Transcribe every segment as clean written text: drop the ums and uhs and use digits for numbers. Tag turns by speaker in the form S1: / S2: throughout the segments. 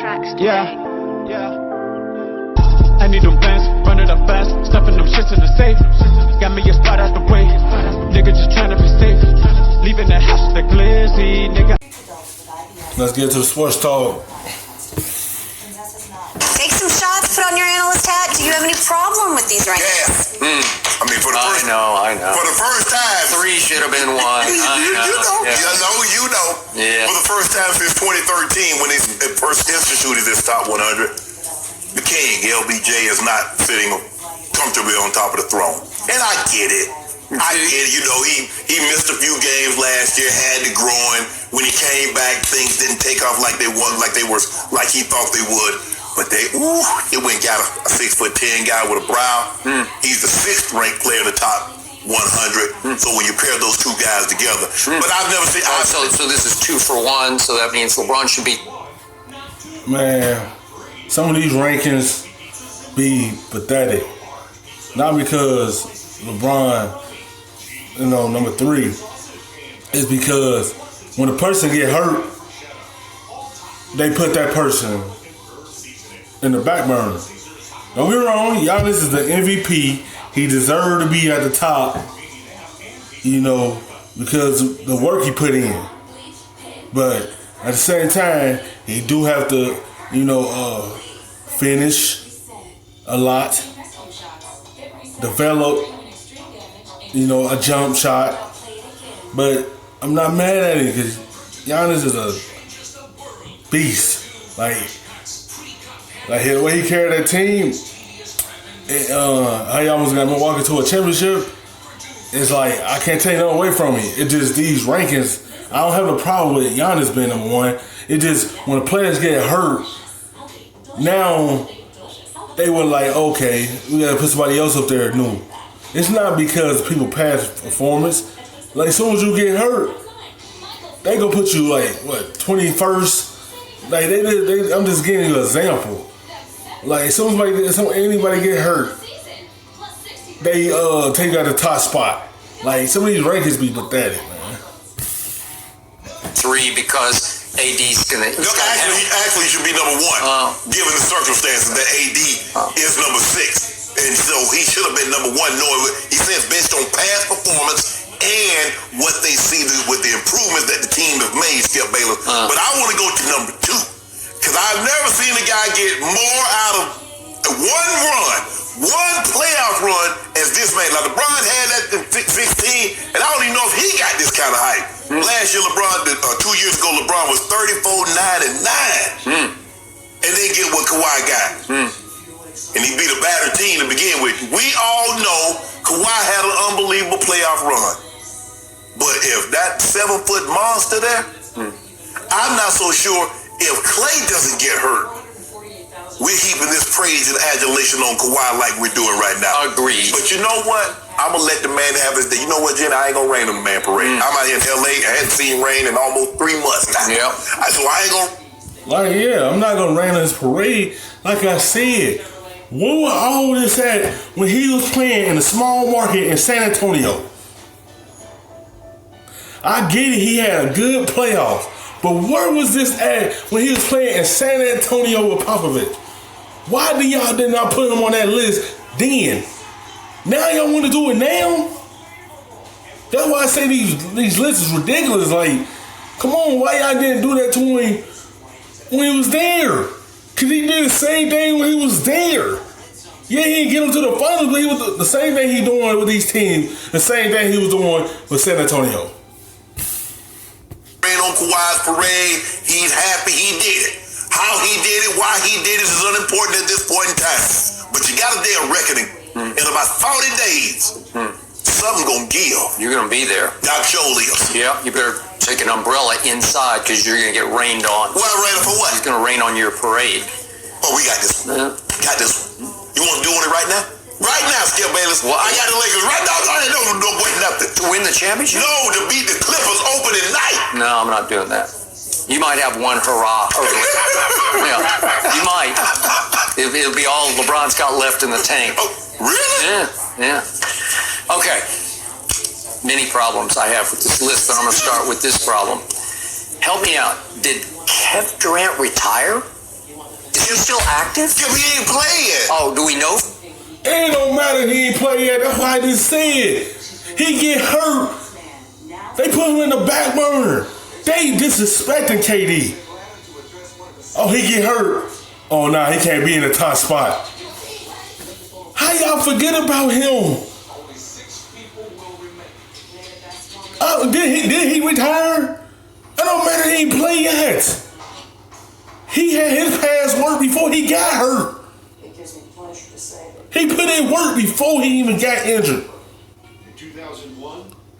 S1: tracks today.
S2: Yeah. I need them bands, run it up fast, stuffing them shits in the safe. Got me a spot out the way, nigga just trying to be safe. Leaving the house with the glizzy, nigga.
S3: Let's get to the sports talk.
S4: Take some shots, put on your analyst hat. Do you have any problem with these rankings?
S5: Yeah. I mean, for the first
S6: I know.
S5: For the first time.
S6: 3 should have been 1.
S5: You know.
S6: Yeah.
S5: For the first time since 2013, when they first instituted this top 100, the king, LBJ, is not sitting comfortably on top of the throne. And I get it. You know, he missed a few games last year, had the groin. When he came back, things didn't take off like he thought they would. But he went and got a 6'10" guy with a brow. He's the 6th ranked player in the top 100. So when you pair those two guys together, but I've never seen.
S6: So this is 2 for 1. So that means LeBron should be.
S3: Man, some of these rankings be pathetic. Not because LeBron, number 3. It's because when a person get hurt, they put that person in the back burner. Don't get me wrong, Giannis is the MVP. He deserved to be at the top, because of the work he put in. But at the same time, he do have to, finish a lot, develop, a jump shot. But I'm not mad at it because Giannis is a beast. Like the way he carried that team, how he almost got Milwaukee to a championship. It's like I can't take nothing away from it. It just these rankings. I don't have a problem with Giannis being number 1. It just when the players get hurt, now they were like, okay, we gotta put somebody else up there new. It's not because people past performance. Like as soon as you get hurt, they gonna put you 21st. Like I'm just giving you an example. Like as soon as anybody get hurt, they take you out the top spot. Like some of these rankings be pathetic, man.
S6: 3 because AD's gonna.
S5: Actually, should be number 1, given the circumstances that AD is number 6, and so he should have been number 1. Knowing he says based on past performance and what they see with the improvements that the team have made, Skip Bayless. But I want to go to number 2 because I've never seen a guy get more out of one playoff run as this man. Like LeBron had that in 16, and I don't even know if he got this kind of hype. Last year, 2 years ago, LeBron was 34-9-9, and then get what Kawhi got, and he beat a battered team to begin with. We all know Kawhi had an unbelievable playoff run, but if that 7-foot monster there, I'm not so sure if Clay doesn't get hurt. We're heaping this praise and adulation on Kawhi like we're doing right now.
S6: Agreed.
S5: But you know what? I'm going to let the man have his day. You know what, Jen? I ain't going to rain on the man parade. I'm out here in L.A. I hadn't seen rain in almost 3 months now.
S6: Yep.
S5: So I ain't going
S3: to... I'm not going to rain on his parade. Like I said, where was all this at when he was playing in a small market in San Antonio? I get it, he had a good playoff. But where was this at when he was playing in San Antonio with Popovich? Why did not put him on that list then? Now y'all want to do it now? That's why I say these lists is ridiculous. Like, come on, why y'all didn't do that to him when he was there? Because he did the same thing when he was there. Yeah, he didn't get him to the finals, but he was the same thing he doing with these teams, the same thing he was doing with San Antonio.
S5: rain on Kawhi's parade. He's happy he did it. How he did it, why he did it is unimportant at this point in time. But you got a day of reckoning. In about 40 days, something's going to give.
S6: You're going to be there.
S5: Doc Jolie.
S6: Yeah, you better take an umbrella inside because you're going to get rained on.
S5: Well, rain for what?
S6: It's going to rain on your parade.
S5: Oh, we got this one. Got this one. You want to do it right now? Right now, Skip Bayless. Well, I got the Lakers right now. I don't wait nothing.
S6: To win the championship?
S5: No, to beat the Clippers opening night.
S6: No, I'm not doing that. You might have one hurrah early. Yeah, you might. It'll be all LeBron's got left in the tank.
S5: Oh, really?
S6: Yeah. Okay. Many problems I have with this list, but I'm going to start with this problem. Help me out. Did Kevin Durant retire? still active?
S5: Yeah, but he ain't playing.
S6: Oh, do we know?
S3: It don't matter he ain't play yet. That's why I just said. He get hurt. They put him in the back burner. They disrespecting KD. Oh, he get hurt. Oh, nah, he can't be in the top spot. How y'all forget about him? Oh, did he retire? It don't matter, he ain't play yet. He had his past work before he got hurt. He put in work before he even got injured.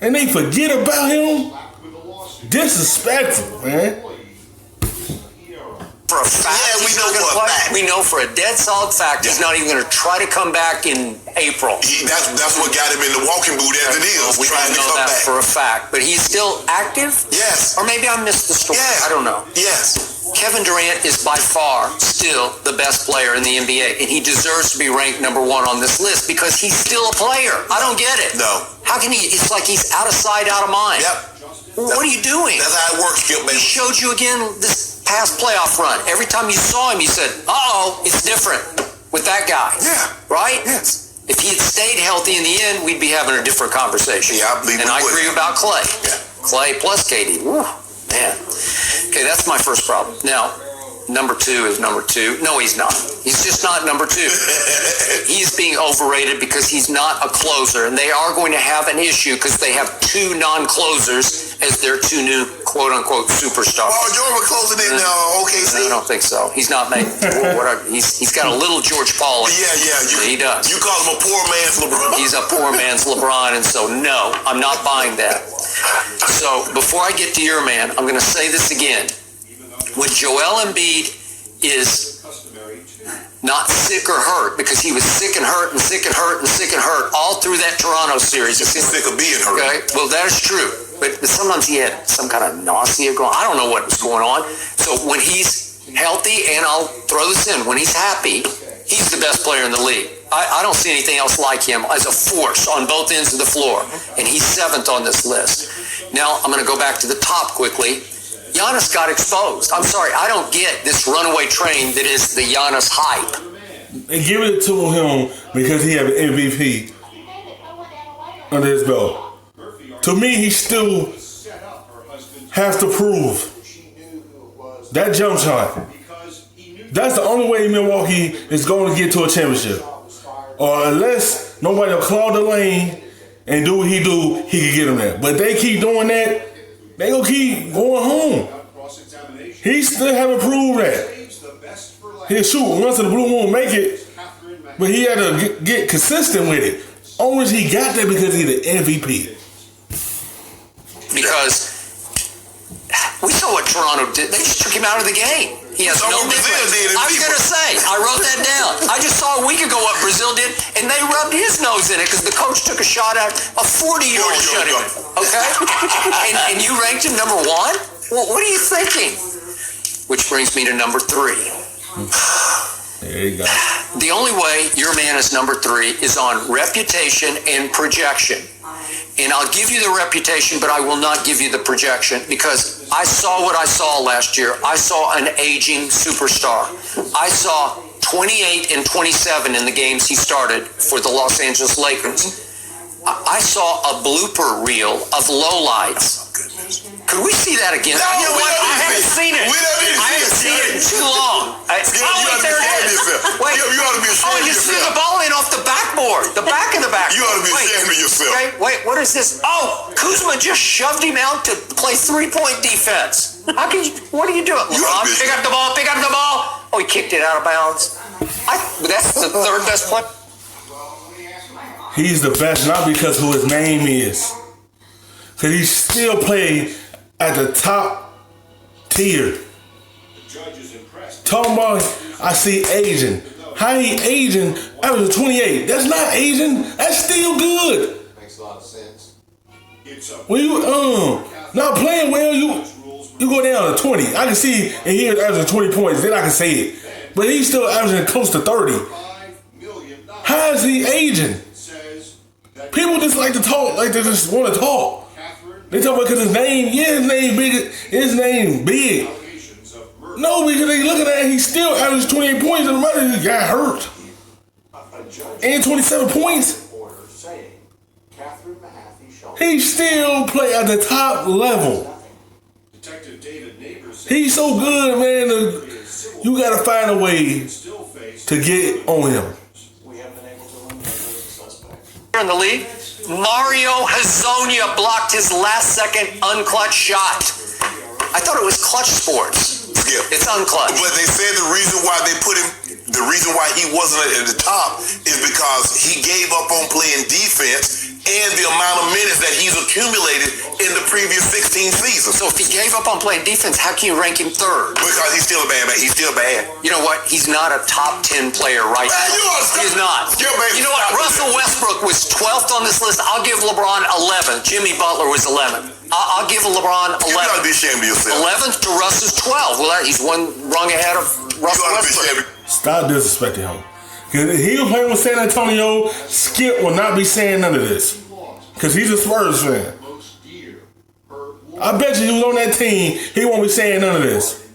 S3: And they forget about him? Disrespectful, man.
S6: For a fact,
S5: Yeah, we
S6: he's
S5: know
S6: not gonna
S5: for a
S6: play.
S5: fact.
S6: We know for a dead solid fact he's not even going to try to come back in April.
S5: That's what got him in the walking boot as it is.
S6: We
S5: trying
S6: don't
S5: to
S6: know
S5: come
S6: that
S5: back.
S6: for a fact, but he's still active?
S5: Yes.
S6: Or maybe I missed the story.
S5: Yes.
S6: I don't know.
S5: Yes.
S6: Kevin Durant is by far still the best player in the NBA, and he deserves to be ranked number one on this list because he's still a player. I don't get it.
S5: No.
S6: How can he? It's like he's out of sight, out of mind.
S5: Yep.
S6: What are you doing?
S5: That's how it works, Skip, man.
S6: He showed you again this past playoff run. Every time you saw him, you said, uh-oh, it's different with that guy.
S5: Yeah.
S6: Right?
S5: Yes.
S6: If he had stayed healthy in the end, we'd be having a different conversation.
S5: Yeah, I believe
S6: And
S5: we
S6: I
S5: would.
S6: agree about Clay.
S5: Yeah.
S6: Clay plus KD. Woo, man. Okay, that's my first problem. Now, number two is number two. No, he's not. He's just not number two. He's being overrated because he's not a closer, and they are going to have an issue because they have two non-closers as their two new quote-unquote superstars.
S5: Paul George closing in OKC.
S6: I don't think so. He's not made. He's got a little George Paul.
S5: Yeah.
S6: He does.
S5: You call him a poor man's LeBron.
S6: He's a poor man's LeBron, and so no, I'm not buying that. So before I get to your man, I'm going to say this again. When Joel Embiid is not sick or hurt, because he was sick and hurt and sick and hurt and sick and hurt all through that Toronto series.
S5: He's sick of being hurt.
S6: Okay, well, that is true. But sometimes he had some kind of nausea going on. I don't know what was going on. So when he's healthy, and I'll throw this in, when he's happy, he's the best player in the league. I don't see anything else like him as a force on both ends of the floor. And he's seventh on this list. Now, I'm going to go back to the top quickly. Giannis got exposed. I'm sorry, I don't get this runaway train that is the Giannis hype.
S3: And give it to him because he have an MVP under his belt. To me, he still has to prove that jump shot. That's the only way Milwaukee is going to get to a championship. Or unless nobody will clog the lane and do what he do, he can get him there. But if they keep doing that, they gonna keep going home. He still haven't proved that. He'll shoot once in the blue moon, make it, but he had to get consistent with it. Only he got that because he's the MVP.
S6: Because we saw what Toronto did. They just took him out of the game. He has
S5: So
S6: no
S5: what Brazil
S6: difference.
S5: did in
S6: I was going to say, I wrote that down. I just saw a week ago what Brazil did, and they rubbed his nose in it because the coach took a shot at a 40-year-old shut him. Okay? and you ranked him number one? Well, what are you thinking? Which brings me to number three.
S3: There you go.
S6: The only way your man is number three is on reputation and projection. And I'll give you the reputation, but I will not give you the projection because I saw what I saw last year. I saw an aging superstar. I saw 28 and 27 in the games he started for the Los Angeles Lakers. I saw a blooper reel of lowlights. Could we see that again?
S5: No,
S6: you know what? I haven't seen it.
S5: We haven't
S6: I haven't seen it in too long.
S5: You ought to be ashamed of yourself.
S6: Wait.
S5: You ought to be ashamed of
S6: You see
S5: yourself.
S6: the ball in off the backboard. The back of the backboard.
S5: You ought to be ashamed of yourself.
S6: Okay, wait, what is this? Oh, Kuzma just shoved him out to play three-point defense. How can you, what are you doing? LeBron, pick up the ball. Oh, he kicked it out of bounds. That's the third best player.
S3: He's the best not because who his name is. Because he still played at the top tier. Talking about, I see Asian. How he Asian? I was 28. That's not Asian. That's still good.
S1: Makes a lot of sense.
S3: When you not playing well, you go down to 20. I can see and hear averaging 20 points. Then I can say it. But he's still averaging close to 30. How is he Asian? People just like to talk, like they just want to talk. They talk about because his name, his name big. No, because they looking at it, he still averaged 28 points in the matter. He got hurt. And 27 points. He still play at the top level. He's so good, man. You got to find a way to get on him.
S6: In the league, Mario Hezonja blocked his last-second unclutch shot. I thought it was clutch sports.
S5: Yeah.
S6: It's unclutch.
S5: But they said the reason why they put him, the reason why he wasn't at the top is because he gave up on playing defense and the amount of minutes that he's accumulated in the previous 16 seasons.
S6: So if he gave up on playing defense, how can you rank him third?
S5: Because he's still a bad man. He's still bad.
S6: You know what? He's not a top 10 player right now. He's not. You know what? Russell Westbrook was 12th on this list. I'll give LeBron 11th. Jimmy Butler was 11th. I'll give LeBron 11th.
S5: You gotta be ashamed of yourself.
S6: 11th to Russ's 12th. Well, he's one rung ahead of Russell Westbrook.
S3: Stop disrespecting him. Because he was playing with San Antonio, Skip will not be saying none of this. Because he's a Spurs fan. I bet you he was on that team, he won't be saying none of this.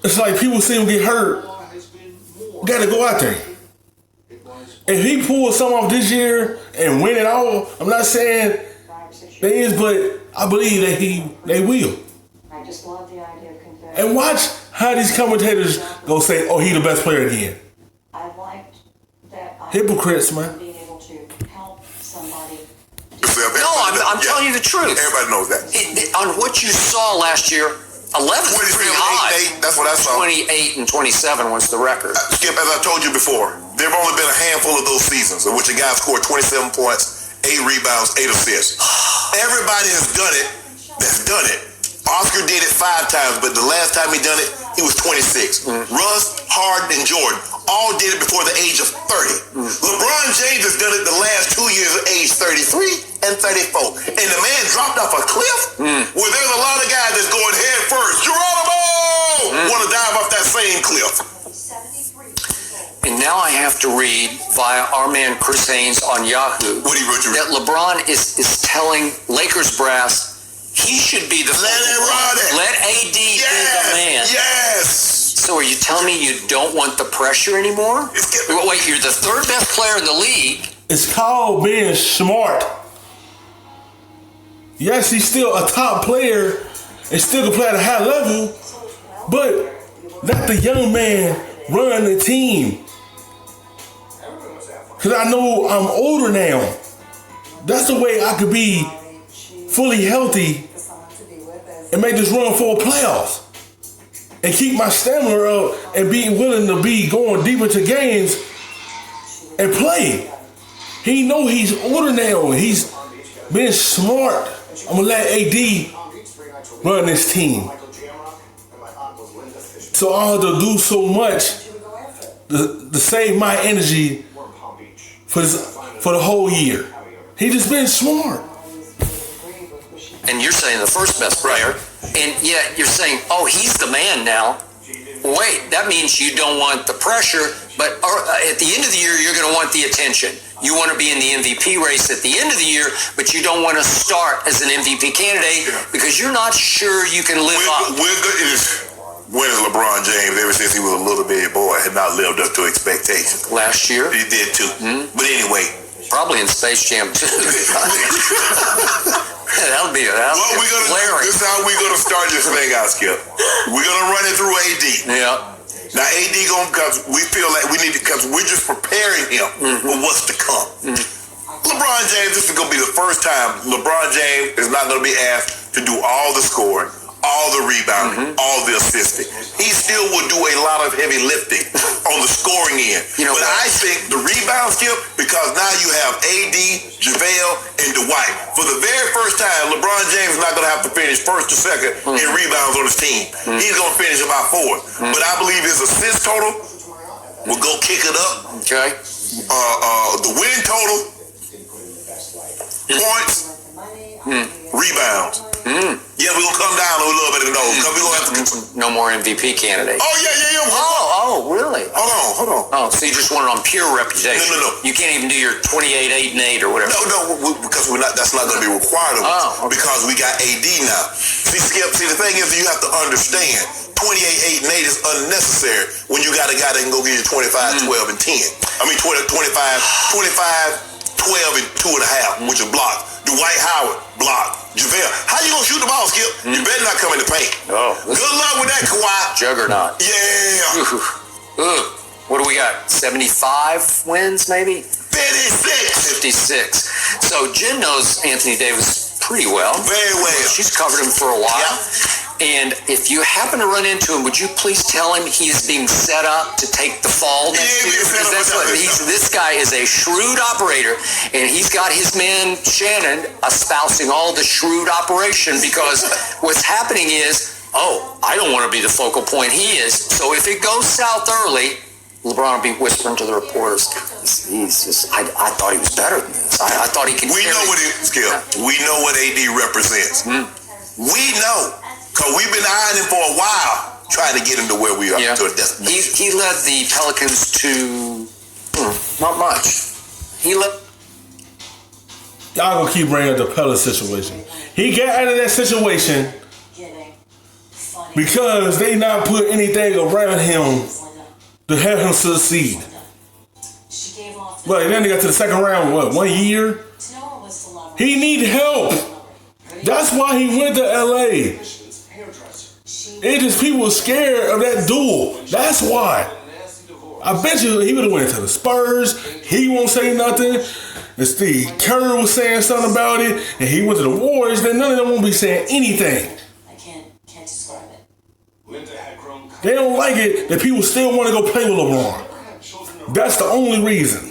S3: It's like people see him get hurt. Gotta go out there. If he pulls some off this year and win it all, I'm not saying they is, but I believe that they will.
S1: I just love the idea of confession.
S3: And watch how these commentators go say, "Oh, he the best player again."
S1: I liked that.
S3: Hypocrites, man.
S1: Being able to help somebody.
S6: No, I'm telling you the truth.
S5: Everybody knows that.
S6: On what you saw last year, 11 is pretty high.
S5: 8, that's what I saw.
S6: 28 and 27 was the record.
S5: Skip, as I told you before, there have only been a handful of those seasons in which a guy scored 27 points, 8 rebounds, 8 assists. Everybody has done it that's done it. Oscar did it 5 times, but the last time he done it, he was 26. Russ, Harden, and Jordan all did it before the age of 30. LeBron James has done it the last 2 years of age 33 and 34. And the man dropped off a cliff where there's a lot of guys that's going head first. Geronimo! Want to dive off that same cliff.
S6: And now I have to read via our man Chris Haynes on Yahoo
S5: What he wrote you?
S6: that LeBron is telling Lakers brass he should be the
S5: Let it run it.
S6: Let AD be the man.
S5: Yes.
S6: So are you telling me you don't want the pressure anymore? Wait, you're the third best player in the league.
S3: It's called being smart. Yes, he's still a top player and still can play at a high level, but let the young man run the team. Because I know I'm older now. That's the way I could be fully healthy and make this run for playoffs and keep my stamina up and be willing to be going deep into games and play. He know he's older now. He's being smart. I'm gonna let AD run this team. So I have to do so much to save my energy for the whole year. He just been smart.
S6: And you're saying the first best player, and yet you're saying, oh, he's the man now. Wait, that means you don't want the pressure, but at the end of the year, you're going to want the attention. You want to be in the MVP race at the end of the year, but you don't want to start as an MVP candidate because you're not sure you can live up.
S5: When is LeBron James, ever since he was a little bitty boy, had not lived up to expectations?
S6: Last year?
S5: He did too. But anyway.
S6: Probably in Space Jam too. That'll be
S5: this is how we're going to start this thing out, Skip. We're going to run it through AD.
S6: Yeah.
S5: Now AD because we feel like we need to, because we're just preparing him for what's to come. LeBron James, this is going to be the first time LeBron James is not going to be asked to do all the scoring, all the rebounding, all the assisting. He still will do a lot of heavy lifting on the scoring end. But I think the rebound, Skip, because now you have AD, JaVale, and Dwight. For the very first time, LeBron James is not going to have to finish first or second in rebounds on his team. He's going to finish about fourth. But I believe his assist total will go kick it up.
S6: Okay.
S5: The win total, points, rebounds. Yeah, we're gonna come down a little bit of those. Cause we gonna have to.
S6: No more MVP candidates.
S5: Oh yeah.
S6: Oh, really?
S5: Hold on.
S6: Oh, so you just want it on pure reputation?
S5: No.
S6: You can't even do your 28-8-8 or whatever.
S5: No, because we're not. That's not gonna be required of us.
S6: Oh, okay.
S5: Because we got AD now. See, Skip. See, the thing is, you have to understand. 28-8-8 is unnecessary when you got a guy that can go get you 25, 12, and 10. I mean, 25, 12, and 2.5, which is blocked. Dwight Howard, blocked. JaVale, how you gonna shoot the ball, Skip? You better not come in the paint.
S6: Oh,
S5: good luck with that, Kawhi.
S6: Juggernaut.
S5: Yeah.
S6: What do we got? 75 wins, maybe?
S5: 56.
S6: 56. So Jen knows Anthony Davis pretty well.
S5: Very well.
S6: She's covered him for a while.
S5: Yeah.
S6: And if you happen to run into him, would you please tell him he is being set up to take the fall next year? Because that's what this guy is, a shrewd operator, and he's got his man Shannon espousing all the shrewd operation, because what's happening is, I don't want to be the focal point. He is. So if it goes south early, LeBron will be whispering to the reporters, he's just, I thought he was better than this. I thought he could.
S5: We know what it, Skip. We know what AD represents. We know. Because we've been eyeing him for a while, trying to get him to where we are, to a destination.
S6: He led the Pelicans to not much. He led.
S3: Y'all gonna keep bringing up the Pella situation. He got out of that situation because they not put anything around him to help him succeed. Well, then they got to the second round, 1 year? He need help. That's why he went to LA. It's just people were scared of that duel. That's why. I bet you he would have went to the Spurs. He won't say nothing. And Steve Kerr was saying something about it. And he went to the Warriors. Then none of them won't be saying anything.
S1: I can't describe it.
S3: They don't like it that people still want to go play with LeBron. That's the only reason.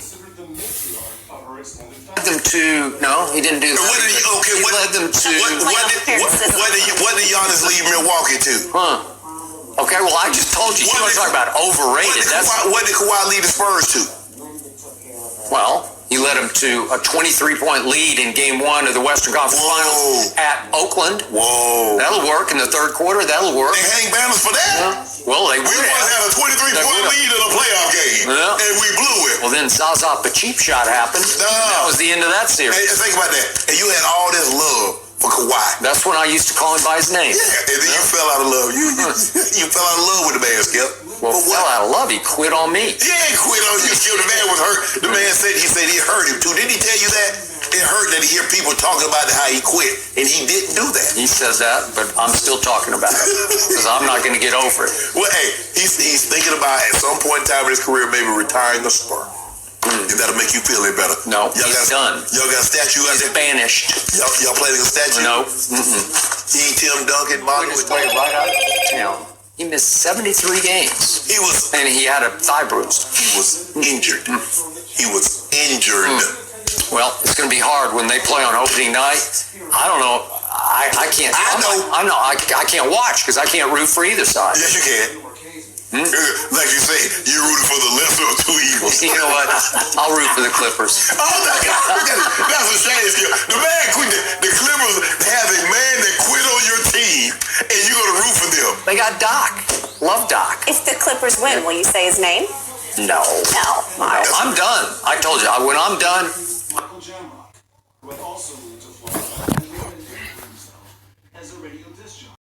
S6: Them to he didn't do that.
S5: What
S6: led them to
S5: what did Giannis leave Milwaukee to?
S6: Okay, well I just told you. You want to talk about overrated?
S5: What did Kawhi lead the Spurs to?
S6: Well, he led them to a 23-point lead in Game 1 of the Western Conference Finals at Oakland.
S5: Whoa,
S6: that'll work in the third quarter. That'll work.
S5: They hang banners for that.
S6: Yeah. Well, we
S5: want to have a 23-point lead in a playoff game, and we blew it.
S6: Well, then Zaza Pacheep shot happened. That was the end of that series.
S5: Hey, think about that. And you had all this love for Kawhi.
S6: That's when I used to call him by his name.
S5: Yeah, and then you fell out of love. You fell out of love with the man, Skip.
S6: Well, fell out of love. He quit on me.
S5: He ain't quit on you, Skip. The man was hurt. The man said it hurt him too. Didn't he tell you that? It hurt that he hear people talking about how he quit, and he didn't do that.
S6: He says that, but I'm still talking about it because I'm not going to get over it.
S5: Well, hey, he's thinking about at some point in time in his career maybe retiring the Spurs. If that'll make you feel any better.
S6: No, he's done.
S5: Y'all got a statue out there?
S6: Banished.
S5: Y'all planning a statue?
S6: No.
S5: Tim Duncan, Martin was
S6: playing right out of town. He missed 73 games. And he had a thigh bruise.
S5: He was injured. He was injured.
S6: Well, it's going to be hard when they play on opening night. I don't know. I can't. I know. I can't watch because I can't root for either side.
S5: Yes, you can. Like you say, you're rooting for the lesser of two evils.
S6: You know what? I'll root for the Clippers.
S5: Oh my God, that's a shame. The man quit. The Clippers have a man that quit on your team, and you're gonna root for them.
S6: They got Doc. Love Doc.
S4: If the Clippers win, will you say his name?
S6: No. I'm done. I told you, when I'm done,